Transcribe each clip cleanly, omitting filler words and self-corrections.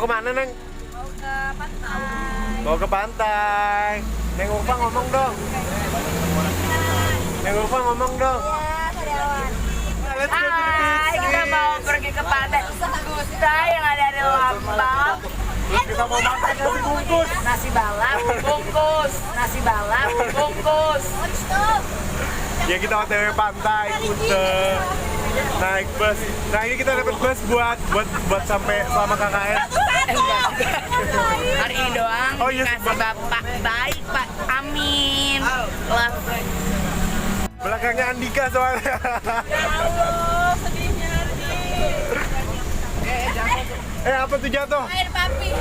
kemana, Neng? Mau ke pantai. Mau ke pantai. Neng Upa ngomong dong. Neng Upa ngomong dong. Ya, karyawan. Hai, kita mau pergi ke pantai Kuta yang ada di Lambang. Terus kita mau makan nasi bungkus. Nasi balap bungkus, nasi balap bungkus. Ya kita OTW pantai Kuta. Naik bus. Nah ini kita dapat bus buat sampai selama KKN. Hari ini doang. Oh, iya. Dikasih bapak baik Pak. Amin. Love. Belakangnya Andika soalnya. Halo, sedihnya Apa tuh jatuh? air papi.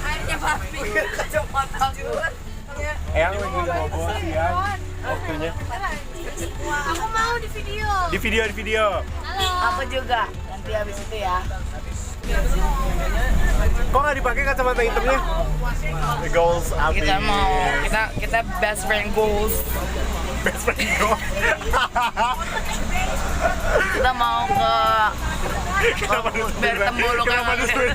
Airnya papi. Yang lagi mau bawa siang waktunya. Aku mau di video. Di video. Aku juga. Nanti habis itu ya. Kok nggak dipakai kacamata hitamnya? The goals abi. Kita mau kita best friend goals. Best friend goals. Kita mau ke biar tembuluknya Kenapa nggak nutupin?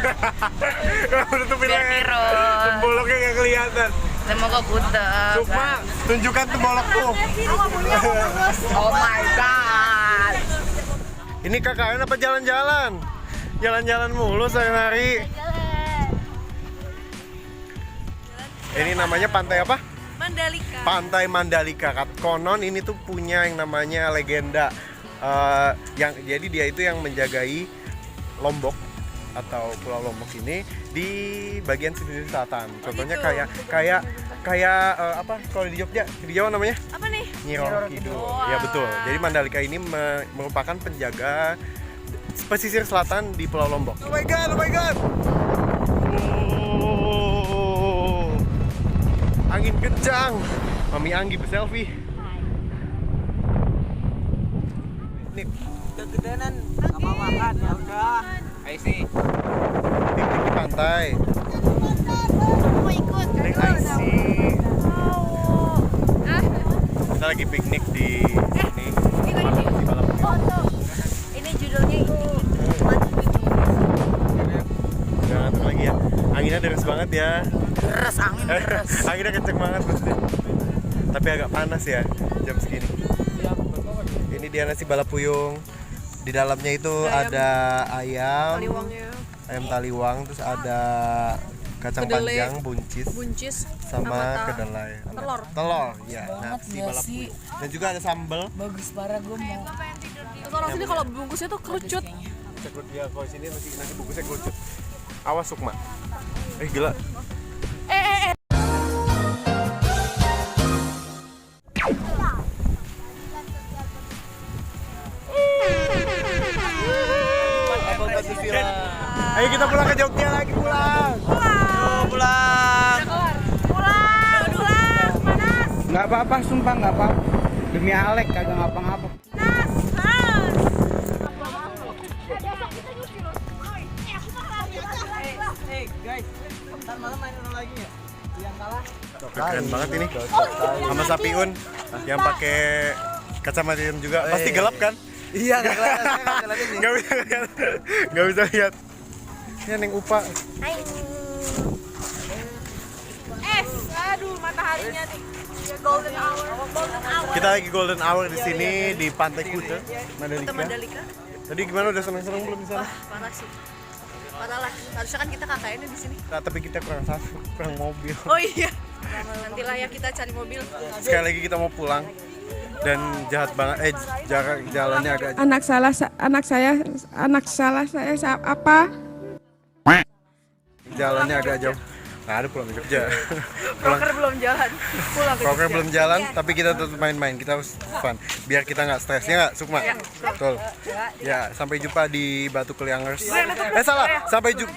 Kenapa nutupin Biar leher? virus. Temboloknya nggak kelihatan. kita mau ke Kuta. Sukma, tunjukkan tembolokku. Oh my god. Ini KKN apa jalan-jalan? Jalan-jalan mulu sehari-hari. Ini namanya pantai apa? Mandalika. Pantai Mandalika. Konon ini tuh punya yang namanya legenda. Jadi dia itu yang menjagai Lombok atau Pulau Lombok ini di bagian pesisir selatan. Contohnya kayak apa kalau di Jogja, di Jawa namanya? Apa nih? Nyi Roro Kidul. Ya betul. Jadi Mandalika ini merupakan penjaga pesisir selatan di Pulau Lombok. Oh my god, oh my god. Oh. Angin kencang. Mami Anggi berselfie. Nih, kegedenan nggak mau makan ya udah. Ayo sih. piknik di pantai. Mau ikut. Neng Aisy. Kita lagi piknik di sini. Di Balap. Ini judulnya ini. Udah ngantuk lagi ya. Anginnya deras banget ya. Deras angin deras. Anginnya kenceng banget maksudnya. Tapi agak panas ya jam segini. Ini dia nasi balapuyung. Di dalamnya itu ada ayam, ayam taliwang, terus ada kacang Kedelai. panjang, buncis, sama kedelai. Telur, ya. Nasi balapuyung. Dan juga ada sambal. Bagus parah gue mau. Kalau sini kalau bungkusnya tuh kerucut. Ya, kalau sini nasi bungkusnya kerucut. Awas Sukma. Gila. Ayo kita pulang ke Jogja lagi, pulang. Pulang. Pulang, panas. Nggak apa-apa, sumpah nggak apa-apa. Demi Alek kagak ngapa-ngapa. Guys, ntar malam main lagi ya. Yang kalah. Keren banget ini. Sama Sapiun yang pakai kacamata hitam juga. Pasti gelap kan? Iya, nggak kelihatan. Saya nggak kelihatan ini. Nggak bisa lihat. Nggak bisa lihat. Ini Neng Upa. Aduh, mataharinya nih. Golden hour. Kita lagi golden hour di sini di Pantai Kuta, Mandalika. Mandalika. Tadi gimana, udah seneng-seneng belum di sana? Parah sih. Parah lah. Harusnya kan kita KKN-nya di sini. Nah, tapi kita kurang mobil. Oh iya. Nantilah ya kita cari mobil. Sekali lagi kita mau pulang dan jahat banget. Jalannya agak. Anak salah saya apa? Jalannya agak jauh. Nah, ada pulang ke Jogja. Broker belum jalan. Pulang ke Proker belum jalan, tapi kita tetap main-main. Kita harus fun, biar kita nggak stres, ya nggak, Sukma? Betul. Ya, sampai jumpa di Batu Keliangers. Salah, sampai jumpa.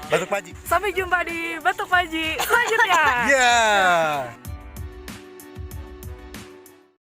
Batuk Paji. Sampai jumpa di Batuk Paji selanjutnya. Ya.